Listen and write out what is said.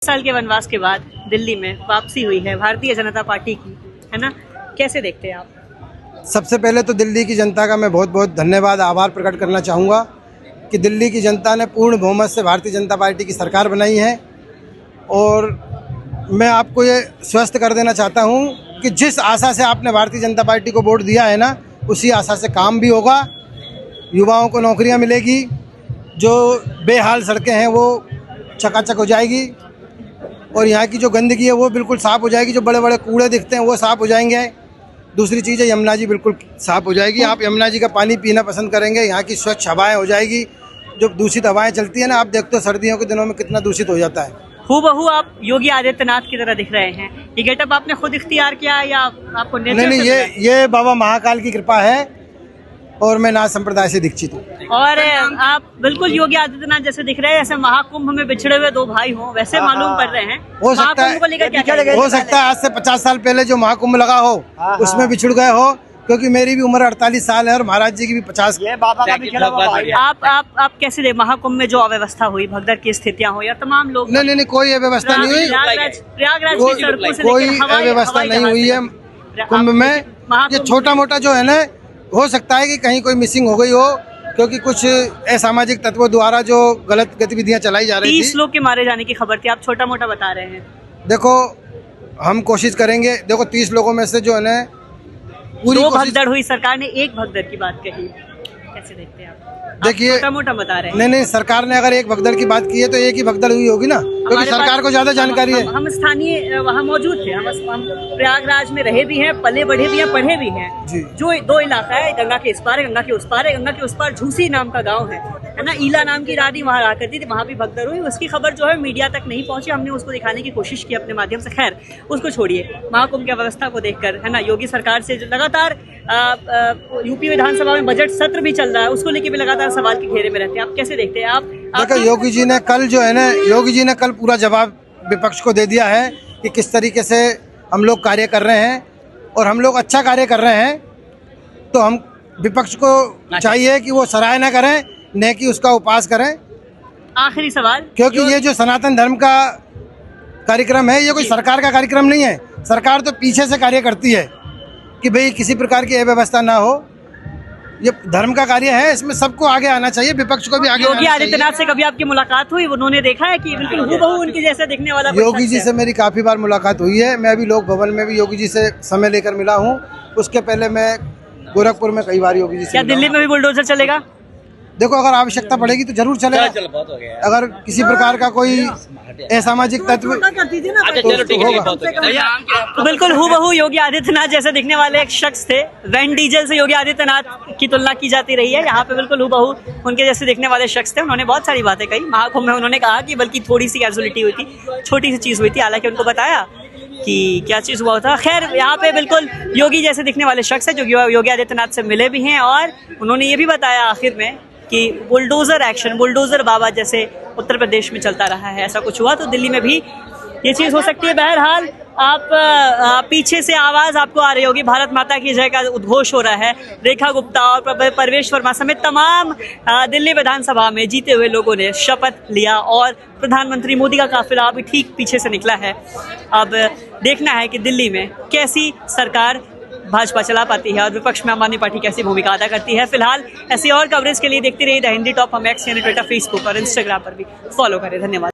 साल के वनवास के बाद दिल्ली में वापसी हुई है भारतीय जनता पार्टी की, है ना? कैसे देखते हैं आप? सबसे पहले तो दिल्ली की जनता का मैं बहुत बहुत धन्यवाद आभार प्रकट करना चाहूँगा कि दिल्ली की जनता ने पूर्ण बहुमत से भारतीय जनता पार्टी की सरकार बनाई है। और मैं आपको ये स्वस्थ कर देना चाहता हूँ कि जिस आशा से आपने भारतीय जनता पार्टी को वोट दिया है ना, उसी आशा से काम भी होगा। युवाओं को नौकरियाँ मिलेगी, जो बेहाल सड़कें हैं वो चकाचक हो जाएगी और यहाँ की जो गंदगी है वो बिल्कुल साफ़ हो जाएगी। जो बड़े बड़े कूड़े दिखते हैं वो साफ़ हो जाएंगे। दूसरी चीज़ है यमुना जी बिल्कुल साफ़ हो जाएगी। आप यमुना जी का पानी पीना पसंद करेंगे। यहाँ की स्वच्छ हवाएं हो जाएगी। जो दूषित हवाएं चलती है ना, आप देखते हो सर्दियों के दिनों में कितना दूषित हो जाता है। हूबहू आप योगी आदित्यनाथ की तरह दिख रहे हैं। ये गेटअप आपने खुद इख्तियार किया है या आपको नेचर नहीं, से ये बाबा महाकाल की कृपा है और मैं नाथ संप्रदाय से दीक्षित हूँ। और आप बिल्कुल योगी आदित्यनाथ जैसे दिख रहे हैं, जैसे महाकुंभ में बिछड़े हुए दो भाई हों वैसे मालूम पड़ रहे हैं। हो सकता महाकुंभ को लेकर क्या कहेंगे? हो सकता है आज से 50 साल पहले जो महाकुंभ लगा हो उसमें बिछड़ गए हो, क्योंकि मेरी भी उम्र 48 साल है और महाराज जी की भी 50। आप कैसे दे महाकुंभ में जो अव्यवस्था हुई, भगदड़ की स्थितियां हो या तमाम लोग नहीं, कोई अव्यवस्था नहीं हुई। प्रयागराज की सड़कों से कोई लेकर अव्यवस्था नहीं हुई है कुंभ में। ये छोटा मोटा जो है ना, हो सकता है कि कहीं कोई मिसिंग हो गई हो, क्योंकि कुछ असामाजिक तत्वों द्वारा जो गलत गतिविधियां चलाई जा रही थी। 30 लोग के मारे जाने की खबर थी, आप छोटा मोटा बता रहे हैं। देखो, हम कोशिश करेंगे। देखो 30 लोगों में से जो है ना पूरी भगदड़ हुई, सरकार ने एक भगदड़ की बात कही, कैसे देखते हैं आप? देखिए, छोटा मोटा बता रहे हैं। नहीं, सरकार ने अगर एक भगदड़ की बात की है तो एक ही भगदड़ हुई होगी ना, क्योंकि सरकार को ज्यादा जानकारी है। हम स्थानीय वहाँ मौजूद थे, हम प्रयागराज में रहे भी हैं, पले बढ़े भी हैं, पढ़े भी हैं। जो दो इलाका है, गंगा के इस पार है, गंगा के उस पार है। गंगा के उस पार झूसी नाम का गाँव है ना, ईला नाम की रानी वहाँ रहा करती थी, वहाँ भी भगदड़ हुई। उसकी खबर जो है मीडिया तक नहीं पहुंची, हमने उसको दिखाने की कोशिश की अपने माध्यम से। खैर उसको छोड़िए, महाकुंभ की अवस्था को देखकर, है ना, योगी सरकार से जो लगातार यूपी विधानसभा में बजट सत्र भी चल रहा है, उसको लेके भी लगातार सवाल के घेरे में रहते हैं। आप कैसे देखते हैं? आप देखो, योगी जी ने कल पूरा जवाब विपक्ष को दे दिया है कि किस तरीके से हम लोग कार्य कर रहे हैं और हम लोग अच्छा कार्य कर रहे हैं। तो हम विपक्ष को चाहिए कि वो सराहना करें, न कि उसका उपहास करें। आखिरी सवाल, क्योंकि ये जो सनातन धर्म का कार्यक्रम है, ये कोई सरकार का कार्यक्रम नहीं है। सरकार तो पीछे से कार्य करती है कि भाई किसी प्रकार की अव्यवस्था ना हो। ये धर्म का कार्य है, इसमें सबको आगे आना चाहिए, विपक्ष को भी आगे आना चाहिए। योगी आदित्यनाथ से कभी आपकी मुलाकात हुई? उन्होंने देखा है कि बिल्कुल हूबहू उनके जैसा दिखने वाला? योगी जी से मेरी काफ़ी बार मुलाकात हुई है। मैं अभी लोक भवन में भी योगी जी से समय लेकर मिला हूँ। उसके पहले मैं गोरखपुर में कई बार योगी जी से। क्या दिल्ली में भी बुलडोजर चलेगा? देखो, अगर आवश्यकता पड़ेगी तो जरूर चलेगा। अगर किसी प्रकार का कोई असामाजिक तत्व तो बिल्कुल हूबहू योगी आदित्यनाथ जैसे दिखने वाले एक शख्स थे। वैन डीजल से योगी आदित्यनाथ की तुलना की जाती रही है। यहाँ पे बिल्कुल हूबहू उनके जैसे दिखने वाले शख्स थे। उन्होंने बहुत सारी बातें कही। महाकुंभ में उन्होंने कहा कि बल्कि थोड़ी सी कैजुअलिटी हुई थी, छोटी सी चीज़ हुई थी, हालांकि उनको बताया कि क्या चीज़ हुआ था। खैर, यहाँ पे बिल्कुल योगी जैसे दिखने वाले शख्स है जो योगी आदित्यनाथ से मिले भी हैं और उन्होंने ये भी बताया आखिर में कि बुलडोजर एक्शन, बुलडोजर बाबा जैसे उत्तर प्रदेश में चलता रहा है, ऐसा कुछ हुआ तो दिल्ली में भी ये चीज़ हो सकती है। बहरहाल, आप पीछे से आवाज़ आपको आ रही होगी, भारत माता की जय का उद्घोष हो रहा है। रेखा गुप्ता और परवेश वर्मा समेत तमाम दिल्ली विधानसभा में जीते हुए लोगों ने शपथ लिया और प्रधानमंत्री मोदी का काफिला अभी ठीक पीछे से निकला है। अब देखना है कि दिल्ली में कैसी सरकार भाजपा चला पाती है और विपक्ष में आम आदमी पार्टी कैसी भूमिका अदा करती है। फिलहाल ऐसी और कवरेज के लिए देखते रहिए द हिंदी टॉप। हम एक्स यानी ट्विटर, फेसबुक और इंस्टाग्राम पर भी फॉलो करें। धन्यवाद।